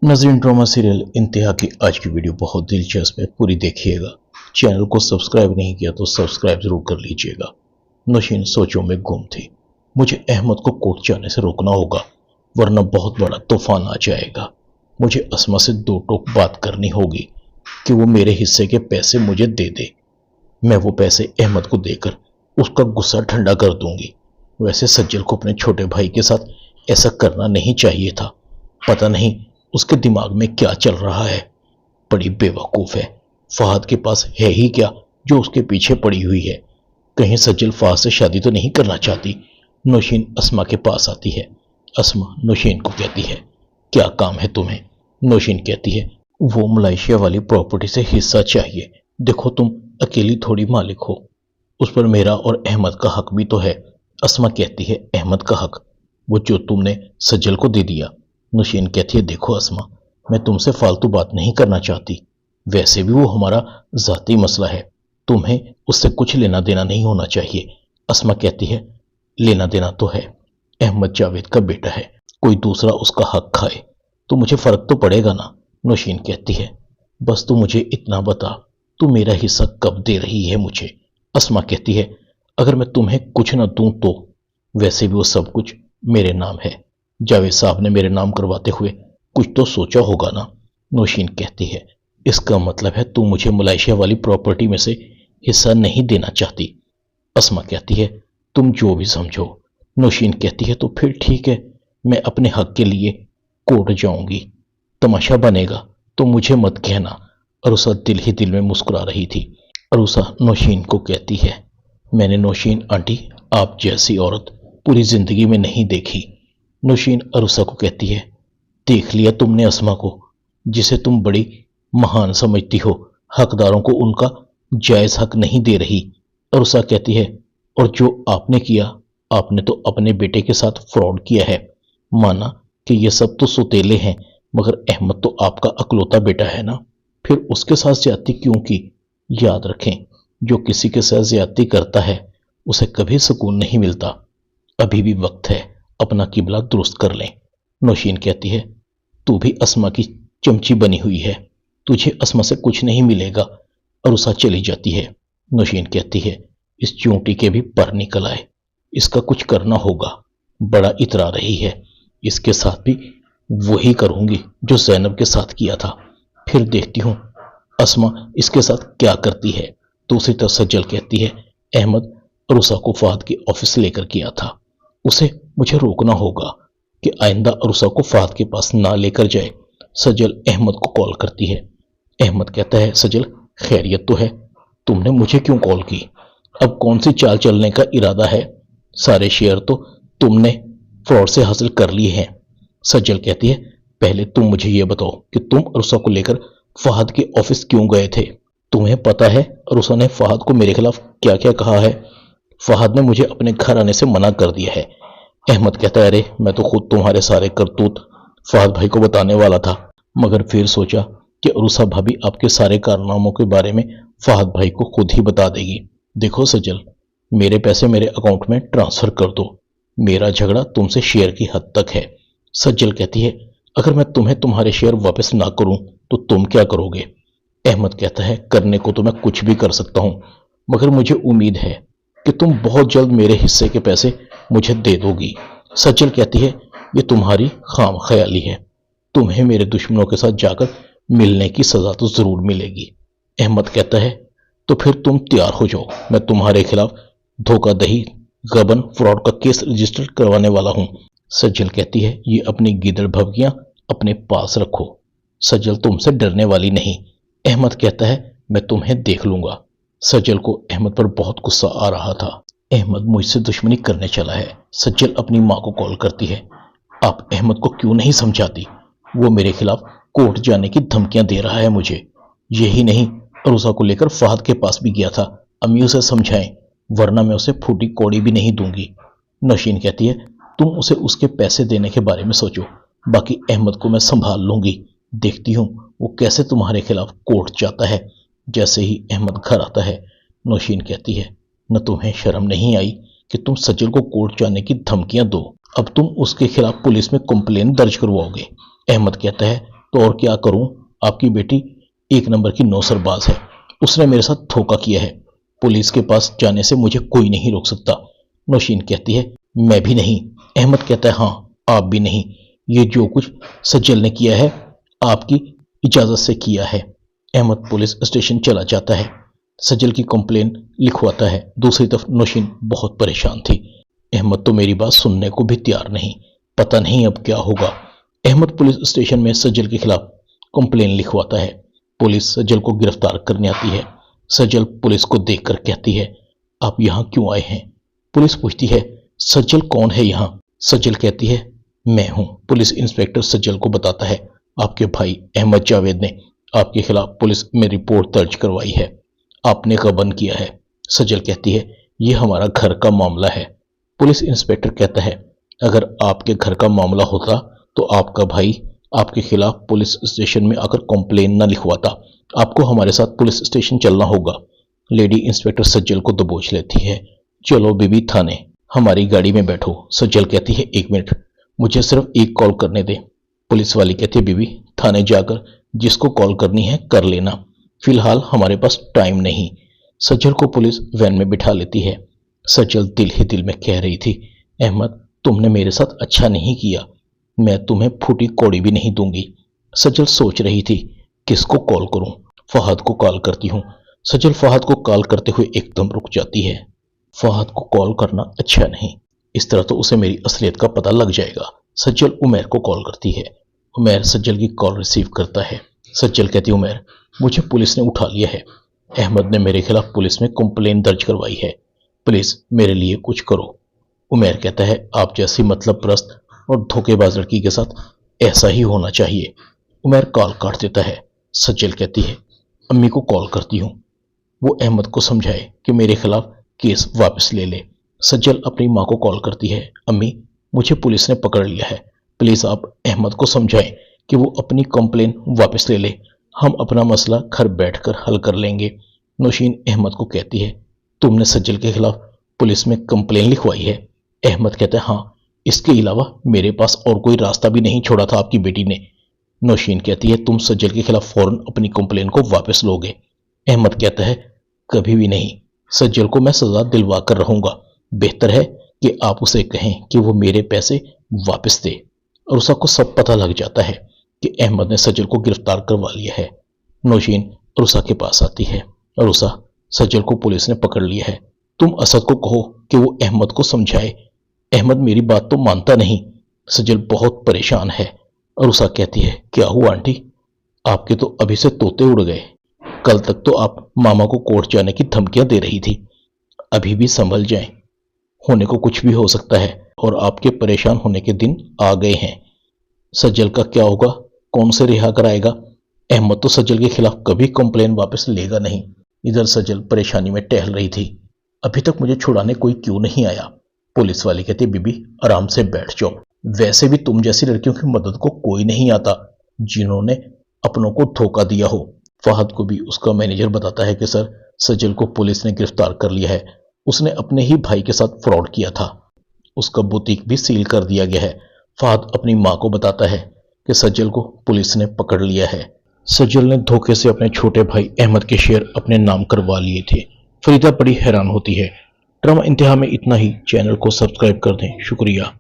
नाज़रीन, drama serial इंतहा की आज की वीडियो बहुत दिलचस्प है, पूरी देखिएगा। चैनल को सब्सक्राइब नहीं किया तो सब्सक्राइब जरूर कर लीजिएगा। नौशीन सोचों में गुम थी। मुझे अहमद को कोर्ट जाने से रोकना होगा, वरना बहुत बड़ा तूफान आ जाएगा। मुझे अस्मा से दो टोक बात करनी होगी कि वो मेरे हिस्से के पैसे मुझे दे दे। मैं वो पैसे अहमद को देकर उसका गुस्सा ठंडा कर दूंगी। वैसे सज्जल को अपने छोटे भाई के साथ ऐसा करना नहीं चाहिए था। पता नहीं उसके दिमाग में क्या चल रहा है। बड़ी बेवकूफ है। फहद के पास है ही क्या जो उसके पीछे पड़ी हुई है। कहीं सज्जल फहद से शादी तो नहीं करना चाहती। नौशीन अस्मा के पास आती है। अस्मा नौशीन को कहती है, क्या काम है तुम्हें? नौशीन कहती है, वो मलेशिया वाली प्रॉपर्टी से हिस्सा चाहिए। देखो तुम अकेली थोड़ी मालिक हो, उस पर मेरा और अहमद का हक भी तो है। अस्मा कहती है, अहमद का हक? वो जो तुमने सज्जल को दे दिया। नौशीन कहती है, देखो अस्मा, मैं तुमसे फालतू बात नहीं करना चाहती। वैसे भी वो हमारा जाती मसला है, तुम्हें उससे कुछ लेना देना नहीं होना चाहिए। अस्मा कहती है, लेना देना तो है। अहमद जावेद का बेटा है, कोई दूसरा उसका हक खाए तो मुझे फर्क तो पड़ेगा ना। नौशीन कहती है, बस तू मुझे इतना बता, तू मेरा हिस्सा कब दे रही है मुझे? अस्मा कहती है, अगर मैं तुम्हें कुछ ना दूं तो? वैसे भी वो सब कुछ मेरे नाम है। जावेद साहब ने मेरे नाम करवाते हुए कुछ तो सोचा होगा ना। नौशीन कहती है, इसका मतलब है तू मुझे मलेशिया वाली प्रॉपर्टी में से हिस्सा नहीं देना चाहती। अस्मा कहती है, तुम जो भी समझो। नौशीन कहती है, तो फिर ठीक है, मैं अपने हक के लिए कोर्ट जाऊंगी। तमाशा बनेगा तो मुझे मत कहना। अरुसा दिल ही दिल में मुस्कुरा रही थी। अरुसा नौशीन को कहती है, मैंने नौशीन आंटी आप जैसी औरत पूरी जिंदगी में नहीं देखी। नौशीन अरुसा को कहती है, देख लिया तुमने अस्मा को, जिसे तुम बड़ी महान समझती हो, हकदारों को उनका जायज हक नहीं दे रही। अरुसा कहती है, और जो आपने किया, आपने तो अपने बेटे के साथ फ्रॉड किया है। माना कि ये सब तो सौतेले हैं, मगर अहमद तो आपका अकलौता बेटा है ना, फिर उसके साथ ज्यादती क्यों की? याद रखें, जो किसी के साथ ज्यादती करता है उसे कभी सुकून नहीं मिलता। अभी भी वक्त है, अपना किबला दुरुस्त कर लें। नौशीन कहती है, तू भी अस्मा की चमची बनी हुई है, तुझे अस्मा से कुछ नहीं मिलेगा। अरुसा चली जाती है। नौशीन कहती है, इस चूंटी के भी पर निकल आए, इसका कुछ करना होगा। बड़ा इतरा रही है, इसके साथ भी वही करूंगी जो जैनब के साथ किया था, फिर देखती हूं अस्मा इसके साथ क्या करती है। दूसरी तरफ सज्जल कहती है, अहमद अरुसा को फहद के ऑफिस लेकर गया था, उसे मुझे रोकना होगा कि आइंदा अरुसा को फहद के पास ना लेकर जाए। सज्जल अहमद को कॉल करती है। अहमद कहता है, सज्जल खैरियत तो है? तुमने मुझे क्यों कॉल की? अब कौन सी चाल चलने का इरादा है? सारे शेयर तो तुमने फ्रॉड से हासिल कर लिए हैं। सज्जल कहती है, पहले तुम मुझे यह बताओ कि तुम अरुसा को लेकर फहद के ऑफिस क्यों गए थे? तुम्हें पता है अरुसा ने फहद को मेरे खिलाफ क्या क्या कहा है? फहद ने मुझे अपने घर आने से मना कर दिया है। अहमद कहता है, अरे मैं तो खुद तुम्हारे सारे करतूत फहद भाई को बताने वाला था, मगर फिर सोचा कि अरुसा भाभी आपके सारे कारनामों के बारे में फहद भाई को खुद ही बता देगी। देखो सज्जल, मेरे पैसे मेरे अकाउंट में ट्रांसफर कर दो, मेरा झगड़ा तुमसे शेयर की हद तक है। सज्जल कहती है, अगर मैं तुम्हें तुम्हारे शेयर वापस ना करूं तो तुम क्या करोगे? अहमद कहता है, करने को तो मैं कुछ भी कर सकता हूं, मगर मुझे उम्मीद है कि तुम बहुत जल्द मेरे हिस्से के पैसे मुझे दे दोगी। सज्जल कहती है, ये तुम्हारी खाम ख्याली है, तुम्हें मेरे दुश्मनों के साथ जाकर मिलने की सजा तो जरूर मिलेगी। अहमद कहता है, तो फिर तुम तैयार हो जाओ, मैं तुम्हारे खिलाफ धोखाधड़ी गबन फ्रॉड का केस रजिस्टर करवाने वाला हूं। सज्जल कहती है, ये अपनी गीदड़ भवगियां अपने पास रखो, सज्जल तुमसे डरने वाली नहीं। अहमद कहता है, मैं तुम्हें देख लूंगा। सज्जल को अहमद पर बहुत गुस्सा आ रहा था। अहमद मुझसे दुश्मनी करने चला है। सज्जल अपनी माँ को कॉल करती है, आप अहमद को क्यों नहीं समझाती? वो मेरे खिलाफ कोर्ट जाने की धमकियां दे रहा है मुझे। यही नहीं, अरुसा को लेकर फहद के पास भी गया था, अम्मी उसे समझाएं, वरना मैं उसे फूटी कौड़ी भी नहीं दूंगी। नौशीन कहती है, तुम उसे उसके पैसे देने के बारे में सोचो, बाकी अहमद को मैं संभाल लूंगी। देखती हूं वो कैसे तुम्हारे खिलाफ कोर्ट जाता है। जैसे ही अहमद घर आता है, नौशीन कहती है, न तुम्हें शर्म नहीं आई कि तुम सज्जल को कोर्ट जाने की धमकियां दो? अब तुम उसके खिलाफ पुलिस में कंप्लेन दर्ज करवाओगे। अहमद कहता है, तो और क्या करूं, आपकी बेटी एक नंबर की नौसरबाज है, उसने मेरे साथ धोखा किया है, पुलिस के पास जाने से मुझे कोई नहीं रोक सकता। नौशीन कहती है मैं भी नहीं। अहमद कहता है हाँ आप भी नहीं, ये जो कुछ सज्जल ने किया है आपकी इजाजत से किया है। अहमद पुलिस स्टेशन चला जाता है, सज्जल की कंप्लेन लिखवाता है। दूसरी तरफ नौशीन बहुत परेशान थी। अहमद तो मेरी बात सुनने को भी तैयार नहीं, पता नहीं अब क्या होगा। अहमद पुलिस स्टेशन में सज्जल के खिलाफ कंप्लेन लिखवाता है। पुलिस सज्जल को गिरफ्तार करने आती है। सज्जल पुलिस को देखकर कहती है आप यहाँ क्यों आए हैं? पुलिस पूछती है सज्जल कौन है यहाँ? सज्जल कहती है मैं हूं। पुलिस इंस्पेक्टर सज्जल को बताता है आपके भाई अहमद जावेद ने आपके खिलाफ पुलिस में रिपोर्ट दर्ज करवाई है, आपने गबन किया है। सज्जल कहती है ये हमारा घर का मामला है। पुलिस इंस्पेक्टर कहता है अगर आपके घर का मामला होता तो आपका भाई आपके खिलाफ पुलिस स्टेशन में आकर कंप्लेन न लिखवाता, आपको हमारे साथ पुलिस स्टेशन चलना होगा। लेडी इंस्पेक्टर सज्जल को दबोच लेती है। चलो बीबी थाने, हमारी गाड़ी में बैठो। सज्जल कहती है एक मिनट, मुझे सिर्फ एक कॉल करने दे। पुलिस वाली कहती है बीबी थाने जाकर जिसको कॉल करनी है कर लेना, फिलहाल हमारे पास टाइम नहीं। सज्जल को पुलिस वैन में बिठा लेती है। सज्जल दिल ही दिल में कह रही थी अहमद तुमने मेरे साथ अच्छा नहीं किया, मैं तुम्हें फूटी कौड़ी भी नहीं दूंगी। सज्जल सोच रही थी किसको कॉल करूं, फहद को कॉल करती हूं। सज्जल फहद को कॉल करते हुए एकदम रुक जाती है। फहद को कॉल करना अच्छा नहीं, इस तरह तो उसे मेरी असलियत का पता लग जाएगा। सज्जल उमैर को कॉल करती है। उमैर सज्जल की कॉल रिसीव करता है। सज्जल कहती उमैर मुझे पुलिस ने उठा लिया है, अहमद ने मेरे खिलाफ पुलिस में कंप्लेन दर्ज करवाई है, प्लीज मेरे लिए कुछ करो। उमैर कहता है आप जैसी मतलब परस्त और धोखेबाज लड़की के साथ ऐसा ही होना चाहिए। उमैर कॉल काट देता है। सज्जल कहती है अम्मी को कॉल करती हूँ, वो अहमद को समझाए कि मेरे खिलाफ केस वापस ले ले। सज्जल अपनी माँ को कॉल करती है अम्मी मुझे पुलिस ने पकड़ लिया है, प्लीज आप अहमद को समझाएं कि वो अपनी कंप्लेन वापस ले ले, हम अपना मसला घर बैठकर हल कर लेंगे। नौशीन अहमद को कहती है तुमने सज्जल के खिलाफ पुलिस में कंप्लेन लिखवाई है? अहमद कहता है हाँ, इसके अलावा मेरे पास और कोई रास्ता भी नहीं छोड़ा था आपकी बेटी ने। नौशीन कहती है तुम सज्जल के खिलाफ फौरन अपनी कंप्लेन को वापस लोगे? अहमद कहता है कभी भी नहीं, सज्जल को मैं सजा दिलवा कर रहूंगा, बेहतर है कि आप उसे कहें कि वो मेरे पैसे वापस दे। अरुसा को सब पता लग जाता है कि अहमद ने सज्जल को गिरफ्तार करवा लिया है। नौशीन अरुसा के पास आती है। अरुसा सज्जल को पुलिस ने पकड़ लिया है, तुम असद को कहो कि वो अहमद को समझाए, अहमद मेरी बात तो मानता नहीं। सज्जल बहुत परेशान है। अरुसा कहती है क्या हुआ आंटी, आपके तो अभी से तोते उड़ गए, कल तक तो आप मामा को कोर्ट जाने की धमकियां दे रही थी, अभी भी संभल जाएं, होने को कुछ भी हो सकता है और आपके परेशान होने के दिन आ गए हैं। सज्जल का क्या होगा, कौन से रिहा कराएगा? अहमद तो सज्जल के खिलाफ कभी कंप्लेन वापस लेगा नहीं। इधर सज्जल परेशानी में टहल रही थी, अभी तक मुझे छुड़ाने कोई क्यों नहीं आया? पुलिस वाली कहती बीबी आराम से बैठ जाओ, वैसे भी तुम जैसी लड़कियों की मदद को कोई नहीं आता जिन्होंने अपनों को धोखा दिया हो। फहद को भी उसका मैनेजर बताता है कि सर सज्जल को पुलिस ने गिरफ्तार कर लिया है, उसने अपने ही भाई के साथ फ्रॉड किया था, उसका बुटीक भी सील कर दिया गया है। फहद अपनी माँ को बताता है कि सज्जल को पुलिस ने पकड़ लिया है, सज्जल ने धोखे से अपने छोटे भाई अहमद के शेयर अपने नाम करवा लिए थे। फरीदा बड़ी हैरान होती है। ड्रामा इंतहा में इतना ही, चैनल को सब्सक्राइब कर दें, शुक्रिया।